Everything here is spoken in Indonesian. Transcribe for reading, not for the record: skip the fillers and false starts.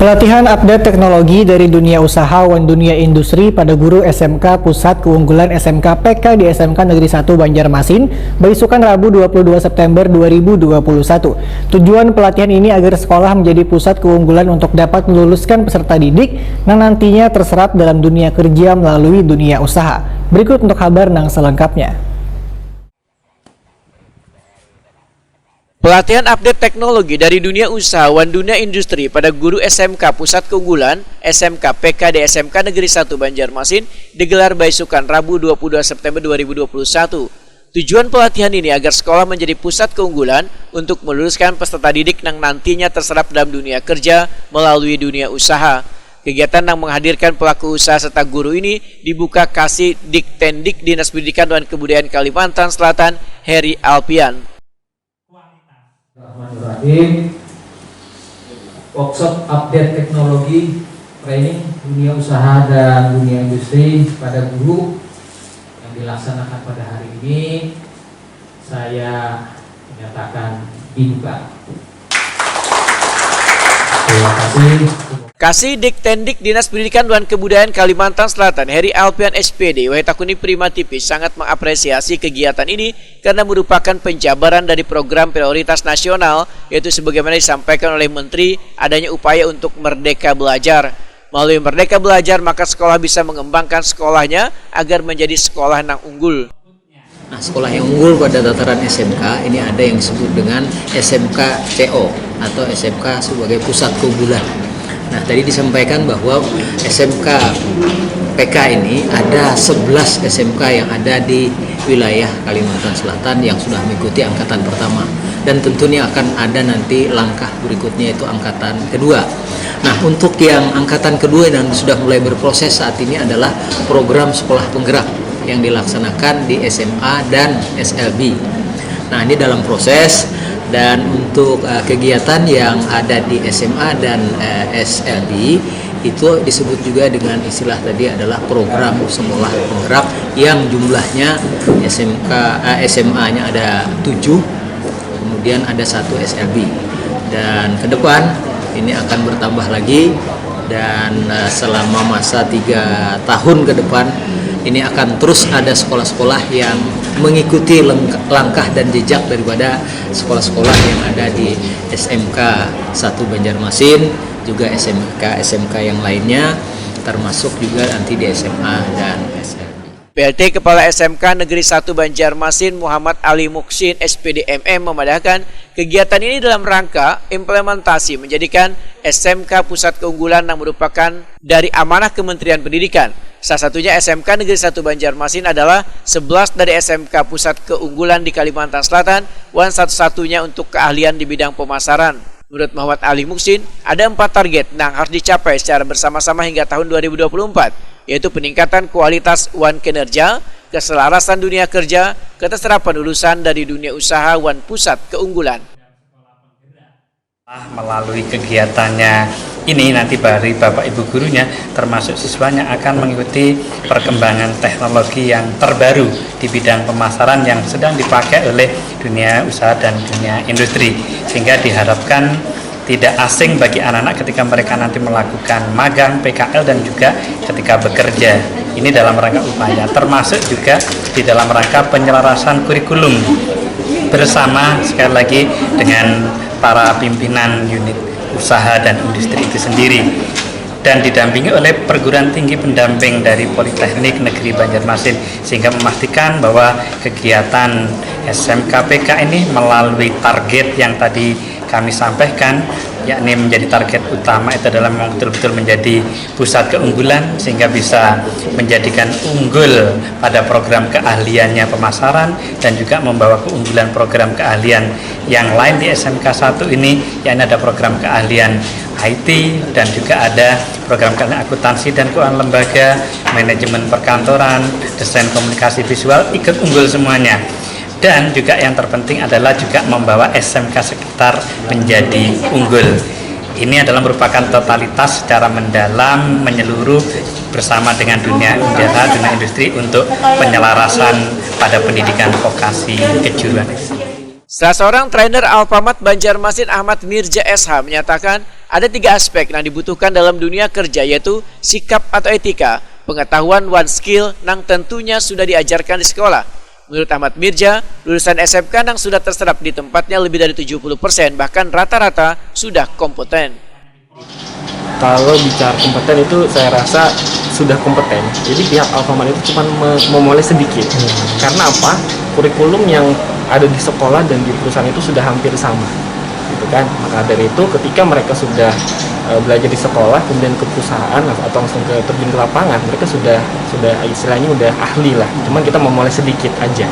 Pelatihan update teknologi dari dunia usaha dan dunia industri pada guru SMK Pusat Keunggulan SMK PK di SMK Negeri 1 Banjarmasin beisukan Rabu 22 September 2021. Tujuan pelatihan ini agar sekolah menjadi pusat keunggulan untuk dapat meluluskan peserta didik yang nantinya terserap dalam dunia kerja melalui dunia usaha. Berikut untuk kabar yang selengkapnya. Pelatihan update teknologi dari dunia usaha dan dunia industri pada guru SMK Pusat Keunggulan SMK PK di SMK Negeri 1 Banjarmasin digelar beisukan Rabu 22 September 2021. Tujuan pelatihan ini agar sekolah menjadi pusat keunggulan untuk meluluskan peserta didik yang nantinya terserap dalam dunia kerja melalui dunia usaha. Kegiatan yang menghadirkan pelaku usaha serta guru ini dibuka Kasih Diktendik Dinas Pendidikan dan Kebudayaan Kalimantan Selatan, Heri Alpian. Bismillahirrahmanirrahim. Workshop update teknologi training dunia usaha dan dunia industri pada guru yang dilaksanakan pada hari ini saya menyatakan dibuka. Terima kasih. Kasih Diktendik Dinas Pendidikan dan Kebudayaan Kalimantan Selatan, Heri Alpian SPD, Wahitakuni Prima TV sangat mengapresiasi kegiatan ini karena merupakan penjabaran dari program prioritas nasional, yaitu sebagaimana disampaikan oleh Menteri adanya upaya untuk merdeka belajar. Melalui merdeka belajar, maka sekolah bisa mengembangkan sekolahnya agar menjadi sekolah yang unggul. Nah, sekolah yang unggul pada tataran SMK ini ada yang disebut dengan SMK CO atau SMK sebagai pusat keunggulan. Nah, tadi disampaikan bahwa SMK PK ini ada 11 SMK yang ada di wilayah Kalimantan Selatan yang sudah mengikuti angkatan pertama. Dan tentunya akan ada nanti langkah berikutnya itu angkatan kedua. Nah, untuk yang angkatan kedua dan sudah mulai berproses saat ini adalah program sekolah penggerak yang dilaksanakan di SMA dan SLB. Nah, ini dalam proses. Dan untuk kegiatan yang ada di SMA dan SLB itu disebut juga dengan istilah tadi adalah program sekolah penggerak yang jumlahnya SMA-nya ada 7, kemudian ada 1 SLB. Dan ke depan ini akan bertambah lagi dan selama masa 3 tahun ke depan ini akan terus ada sekolah-sekolah yang mengikuti langkah dan jejak daripada sekolah-sekolah yang ada di SMK 1 Banjarmasin, juga SMK yang lainnya, termasuk juga nanti di SMA dan SLB. PLT Kepala SMK Negeri 1 Banjarmasin Muhammad Ali Muksin SPD MM memadahkan kegiatan ini dalam rangka implementasi menjadikan SMK Pusat Keunggulan yang merupakan dari amanah Kementerian Pendidikan. Salah satunya SMK Negeri 1 Banjarmasin adalah 11 dari SMK Pusat Keunggulan di Kalimantan Selatan dan satu-satunya untuk keahlian di bidang pemasaran. Menurut Muhammad Ali Muksin, ada 4 target yang harus dicapai secara bersama-sama hingga tahun 2024, yaitu peningkatan kualitas kinerja, keselarasan dunia kerja, keterserapan lulusan dari dunia usaha dan pusat keunggulan. Melalui kegiatannya ini nanti dari Bapak Ibu gurunya termasuk siswanya akan mengikuti perkembangan teknologi yang terbaru di bidang pemasaran yang sedang dipakai oleh dunia usaha dan dunia industri, sehingga diharapkan tidak asing bagi anak-anak ketika mereka nanti melakukan magang, PKL dan juga ketika bekerja. Ini dalam rangka upaya, termasuk juga di dalam rangka penyelarasan kurikulum bersama sekali lagi dengan para pimpinan unit usaha dan industri itu sendiri, dan didampingi oleh perguruan tinggi pendamping dari Politeknik Negeri Banjarmasin, sehingga memastikan bahwa kegiatan SMK PK ini melalui target yang tadi kami sampaikan, yakni menjadi target utama itu adalah memang betul-betul menjadi pusat keunggulan sehingga bisa menjadikan unggul pada program keahliannya pemasaran dan juga membawa keunggulan program keahlian yang lain di SMK 1 ini, yakni ada program keahlian IT dan juga ada program keahlian akuntansi dan keuangan lembaga, manajemen perkantoran, desain komunikasi visual, ikut unggul semuanya. Dan juga yang terpenting adalah juga membawa SMK sekitar menjadi unggul. Ini adalah merupakan totalitas secara mendalam, menyeluruh bersama dengan dunia usaha, dunia industri untuk penyelarasan pada pendidikan vokasi kejuruan. Salah seorang trainer Alfamart Banjarmasin Ahmad Mirja SH menyatakan ada 3 aspek yang dibutuhkan dalam dunia kerja, yaitu sikap atau etika, pengetahuan one skill yang tentunya sudah diajarkan di sekolah. Menurut Ahmad Mirja, lulusan SMK yang sudah terserap di tempatnya lebih dari 70%, bahkan rata-rata sudah kompeten. Kalau bicara kompeten itu saya rasa sudah kompeten. Jadi pihak Alfamart itu cuma memulai sedikit. Karena apa? Kurikulum yang ada di sekolah dan di perusahaan itu sudah hampir sama. Gitu kan? Maka dari itu ketika mereka sudah belajar di sekolah kemudian ke perusahaan atau langsung terjun ke lapangan, mereka sudah istilahnya udah ahli lah. Cuman kita memulai sedikit aja.